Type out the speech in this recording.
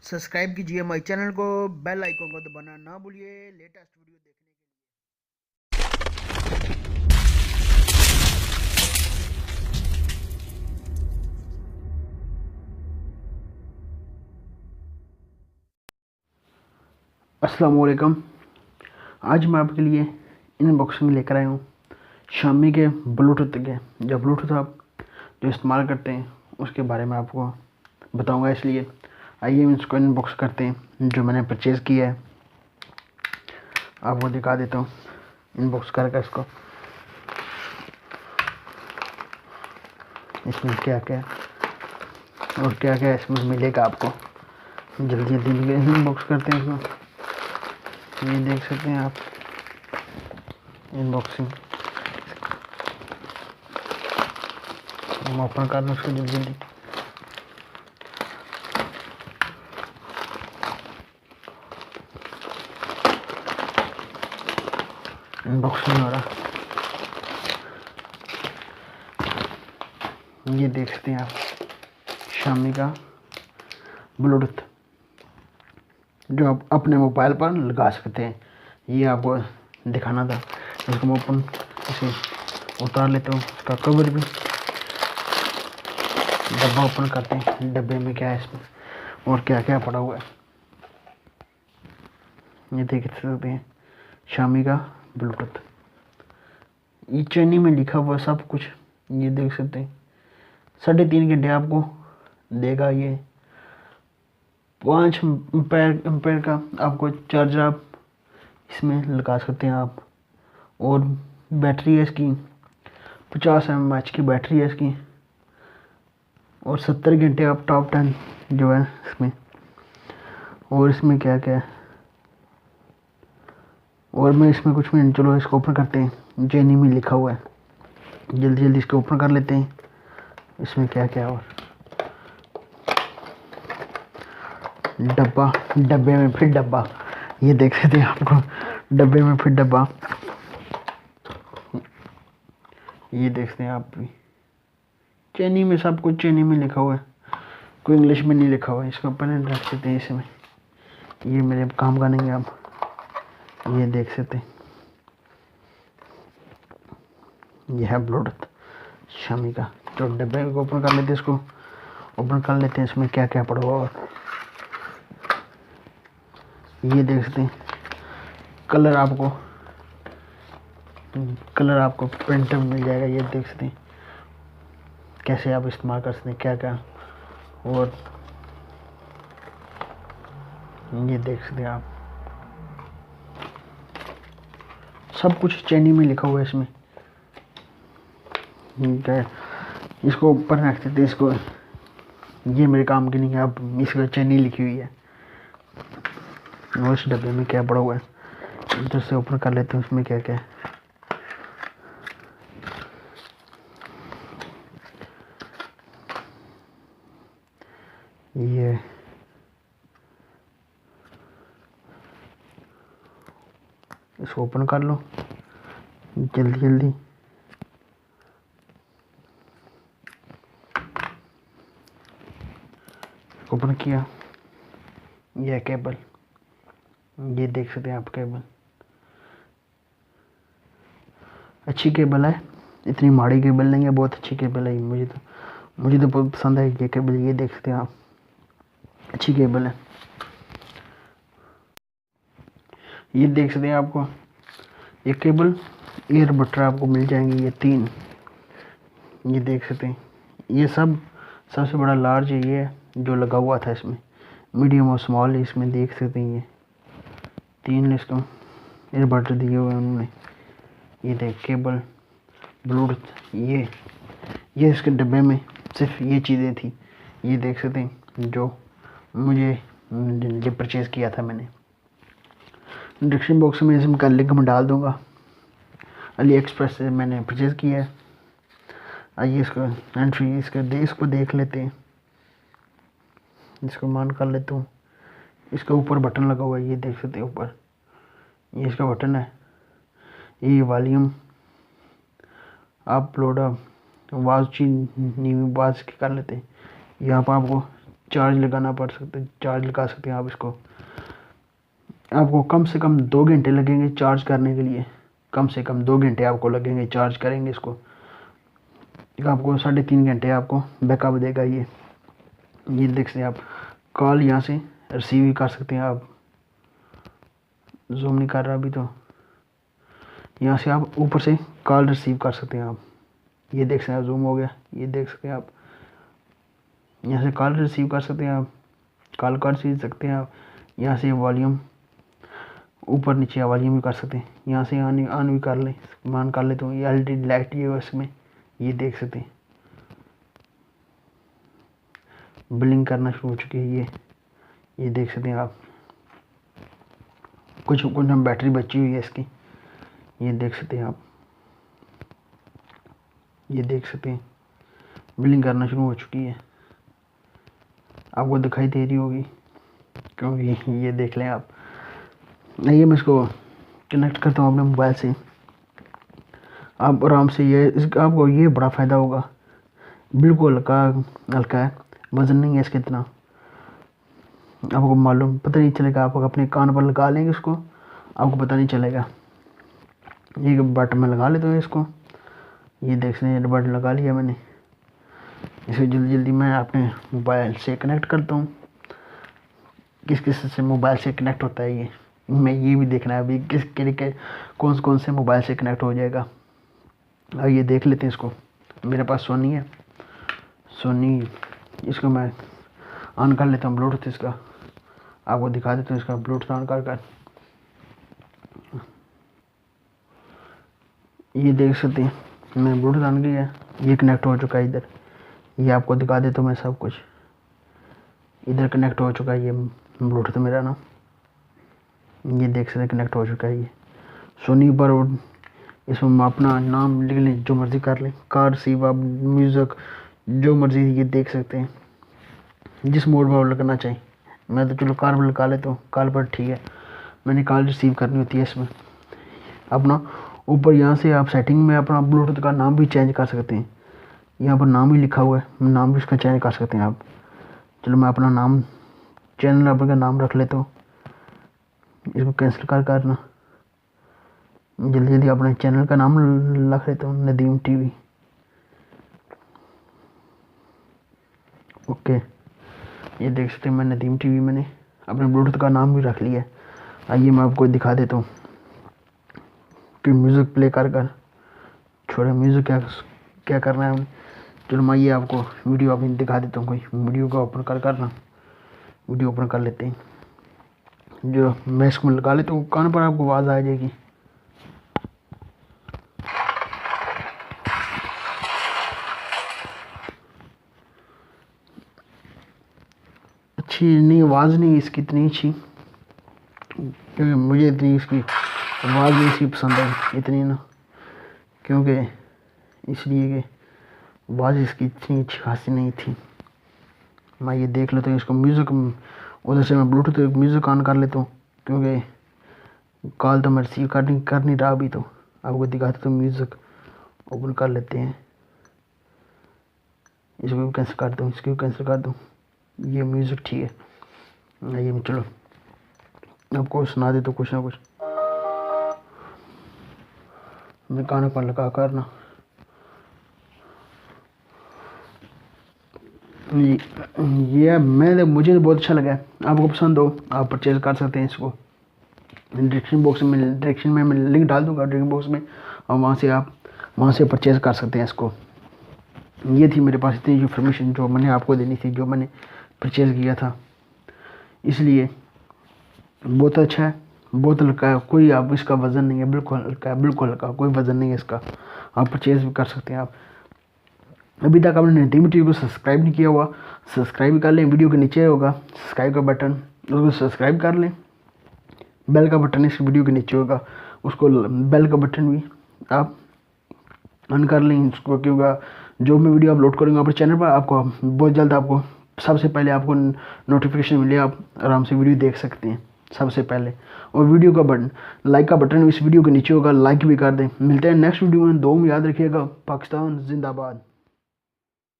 Subscribe कीजिए हमारे channel को, बेल आइकन को दबाना ना भूलिए लेटेस्ट वीडियो देखने के लिए। अस्सलाम वालेकुम। आज मैं आपके लिए अनबॉक्सिंग लेकर आया हूँ शामी के ब्लूटूथ के, जो ब्लूटूथ आप जो इस्तेमाल करते हैं उसके बारे में आपको बताऊंगा। इसलिए आइए हम इसको अनबॉक्स करते हैं। जो मैंने परचेज़ किया है आपको दिखा देता हूँ अनबॉक्स करके इसको। इसमें क्या क्या और क्या क्या इसमें मिलेगा आपको, जल्दी जल्दी अनबॉक्स करते हैं इसमें। ये देख सकते हैं आप अनबॉक्सिंग। हम ओपन कर लें उसको जल्दी जल्दी। अनबॉक्सिंग हो रहा, ये देख सकते हैं आप शामी का ब्लूटूथ जो आप अपने मोबाइल पर लगा सकते हैं। ये आपको दिखाना था। इसको मैं ओपन इसे उतार लेता हूँ, इसका कवर भी। डब्बा ओपन करते हैं, डब्बे में क्या है इसमें और क्या क्या पड़ा हुआ है। ये देख सकते हैं शामी का ब्लूटूथ। ये चैनी में लिखा हुआ सब कुछ, ये देख सकते हैं। 3.5 घंटे आपको देगा। ये 5 एम्पेयर का आपको चार्जर आप इसमें लगा सकते हैं आप। और बैटरी है इसकी 50 mAh की बैटरी है इसकी। और 70 घंटे आप टॉप 10 जो है इसमें। और इसमें क्या क्या है और मैं इसमें कुछ भी नहीं, चलो इसको ओपन करते हैं। जेनी में लिखा हुआ है, जल्दी जल्दी इसको ओपन कर लेते हैं। इसमें क्या क्या है और डब्बा, डब्बे में फिर डब्बा। ये देख सकते हैं आपको डब्बे में फिर डब्बा। ये देखते हैं आप भी, चैनी में सब कुछ चैनी में लिखा हुआ है, कोई इंग्लिश में नहीं लिखा हुआ है। इसको पहले रख देते हैं इसमें। ये मेरे काम का नहीं है आप, ये देख सकते हैं। ये है ब्लूटूथ शामी का। तो डब्बे को ओपन कर लेते हैं, इसको ओपन कर लेते हैं। इसमें क्या क्या पड़ा हुआ और ये देख सकते हैं कलर आपको प्रिंटर मिल जाएगा। ये देख सकते हैं कैसे आप इस्तेमाल कर सकते हैं, क्या क्या। और ये देख सकते हैं आप सब कुछ चैनी में लिखा हुआ है इसमें। इसको ऊपर रख देते हैं इसको, ये मेरे काम की नहीं है। अब इसका चैनी लिखी हुई है। और इस डब्बे में क्या पड़ा हुआ है इधर से ओपन कर लेते हैं। उसमें क्या क्या है, ये इसको ओपन कर लो जल्दी जल्दी। ओपन किया, यह केबल, ये देख सकते हैं आप केबल। अच्छी केबल है, इतनी माड़ी केबल नहीं है, बहुत अच्छी केबल है। मुझे तो बहुत पसंद है ये केबल। ये देख सकते हैं आप, अच्छी केबल है। ये देख सकते हैं आपको ये केबल ईयर बटर आपको मिल जाएंगे, ये 3। ये देख सकते हैं ये सबसे बड़ा लार्ज है ये जो लगा हुआ था इसमें। मीडियम और स्मॉल इसमें देख सकते हैं। ये 3 इसको ईयर बटर दिए हुए हैं उन्होंने। ये देख केबल ब्लूटूथ। ये इसके डब्बे में सिर्फ ये चीज़ें थी। ये देख सकते हैं जो मुझे जो परचेज़ किया था मैंने। डिस्क्रिप्शन बॉक्स में इसका लिंक मैं डाल दूंगा। अली एक्सप्रेस से मैंने परचेज़ किया है। आइए इसको देख लेते हैं। इसको मान कर लेता हूँ। इसके ऊपर बटन लगा हुआ है, ये देख सकते हैं ऊपर। ये इसका बटन है। ये वॉल्यूम अपलोड आवाज़ कर लेते हैं। यहाँ पर आपको चार्ज लगाना पड़ सकता है, चार्ज लगा सकते हैं आप इसको। आपको कम से कम 2 घंटे लगेंगे चार्ज करने के लिए, कम से कम 2 घंटे आपको लगेंगे चार्ज करेंगे इसको। आपको 3.5 घंटे आपको बैकअप देगा ये देख सकते हैं आप। कॉल यहाँ से रिसीव भी कर सकते हैं आप, जूम नहीं कर रहा अभी तो। यहाँ से आप ऊपर से कॉल रिसीव कर सकते हैं आप, ये देख सकते हैं, जूम हो गया, ये देख सकते हैं आप। यहाँ से कॉल रिसीव कर सकते हैं आप, कॉल कर सकते हैं आप। यहाँ से वॉल्यूम ऊपर नीचे वॉल्यूम भी कर सकते हैं। यहाँ से ऑन भी कर लें, मान कर ले तो ये एलईडी लाइट ये इसमें, ये देख सकते हैं ब्लिंक करना शुरू हो चुकी है ये देख सकते हैं आप। कुछ हम बैटरी बची हुई है इसकी, ये देख सकते हैं आप, ये देख सकते हैं ब्लिंक करना शुरू हो चुकी है, आपको दिखाई दे रही होगी क्योंकि ये देख लें आप। आइए मैं इसको कनेक्ट करता हूँ अपने मोबाइल से, आप आराम से आपको ये बड़ा फ़ायदा होगा। बिल्कुल हल्का है, वजन नहीं है इसके इतना, आपको मालूम पता नहीं चलेगा। आप अपने कान पर लगा लेंगे इसको, आपको पता नहीं चलेगा। ये बटन में लगा लेते हैं इसको, ये देख सकते हैं बटन लगा लिया मैंने। इसे जल्दी जल्दी मैं अपने मोबाइल से कनेक्ट करता हूँ। किस किस से मोबाइल से कनेक्ट होता है ये मैं ये भी देखना है अभी, किस कौन से मोबाइल से कनेक्ट हो जाएगा। आइए देख लेते हैं इसको। मेरे पास सोनी है, सोनी, इसको मैं ऑन कर लेता हूँ ब्लूटूथ इसका, आपको दिखा देता हूँ इसका ब्लूटूथ ऑन कर ये देख सकते हैं मैं ब्लूटूथ ऑन किया है, ये कनेक्ट हो चुका है इधर, ये आपको दिखा देता हूँ मैं सब कुछ। इधर कनेक्ट हो चुका है ये ब्लूटूथ मेरा ना, ये देख सकते हैं कनेक्ट हो चुका है ये सोनी पर। इसमें हम अपना नाम लिख लें, जो मर्ज़ी कर लें, कार सीवा म्यूज़िक जो मर्ज़ी ये देख सकते हैं, जिस मोड में आप लगाना चाहें। मैं तो चलो कार पर लगा लेता हूँ, कार पर ठीक है, मैंने कॉल रिसीव करनी होती है इसमें। अपना ऊपर यहाँ से आप सेटिंग में अपना ब्लूटूथ का नाम भी चेंज कर सकते हैं, यहाँ पर नाम ही लिखा हुआ है, नाम भी इसका चेंज कर सकते हैं आप। चलो मैं अपना नाम चैनल अपना नाम रख लेता हूँ, इसको कैंसिल करना, जल्दी जल्दी अपने चैनल का नाम रख लेता हूँ, नदीम टीवी। ओके, ये देख सकते हैं मैं नदीम टीवी मैंने अपने ब्लूटूथ का नाम भी रख लिया है। आइए मैं आपको दिखा देता हूँ कि म्यूज़िक प्ले कर छोड़े म्यूज़िक क्या करना है। चलो मैं ये आपको वीडियो अभी दिखा देता हूँ, कोई वीडियो का ओपन करना, वीडियो ओपन कर लेते हैं। जो मैं इसको लगा लेता हूँ कान पर, आपको आवाज़ आ जाएगी। अच्छी नहीं, आवाज़ नहीं इसकी इतनी अच्छी, क्योंकि मुझे इतनी इसकी आवाज़ नहीं इसकी पसंद है इतनी ना, क्योंकि इसलिए कि आवाज़ इसकी इतनी अच्छी खासी नहीं थी। मैं ये देख लेता हूँ इसको म्यूज़िक, उधर से मैं ब्लूटूथ म्यूज़िक ऑन कर लेता हूँ, क्योंकि कॉल तो मैं रिसीव कर नहीं रहा अभी, तो आपको दिखाते तो म्यूज़िक ओपन कर लेते हैं। इसको भी कैंसिल कर दूँ, इसको भी कैंसिल कर दूँ, ये म्यूज़िक ठीक है। ये चलो आपको सुना दे तो कुछ ना कुछ, मैं कानों पर लगा करना। ये मुझे तो बहुत अच्छा लगा, आपको पसंद हो आप परचेज़ कर सकते हैं इसको। डिस्क्रिप्शन में मैं लिंक डाल दूंगा डिस्क्रिप्शन बॉक्स में, और वहाँ से परचेज़ कर सकते हैं इसको। ये थी मेरे पास इतनी इन्फॉर्मेशन जो मैंने आपको देनी थी, जो मैंने परचेज़ किया था। इसलिए बहुत अच्छा है, बहुत हल्का है, कोई आप इसका वज़न नहीं है, बिल्कुल हल्का है, बिल्कुल हल्का, कोई वज़न नहीं है इसका, आप परचेज़ भी कर सकते हैं। आप अभी तक आपने नदीम टीवी को सब्सक्राइब नहीं किया हुआ, सब्सक्राइब कर लें, वीडियो के नीचे होगा सब्सक्राइब का बटन, उसको सब्सक्राइब कर लें। बेल का बटन इस वीडियो के नीचे होगा, उसको बेल का बटन भी आप ऑन कर लें इसको, क्योंकि जो मैं वीडियो अपलोड करूँगा अपने चैनल पर, आपको बहुत जल्द आपको सबसे पहले आपको नोटिफिकेशन मिले, आप आराम से वीडियो देख सकते हैं सबसे पहले। और वीडियो का बटन, लाइक का बटन इस वीडियो के नीचे होगा, लाइक भी कर दें। मिलते हैं नेक्स्ट वीडियो में, दो में याद रखिएगा। पाकिस्तान जिंदाबाद।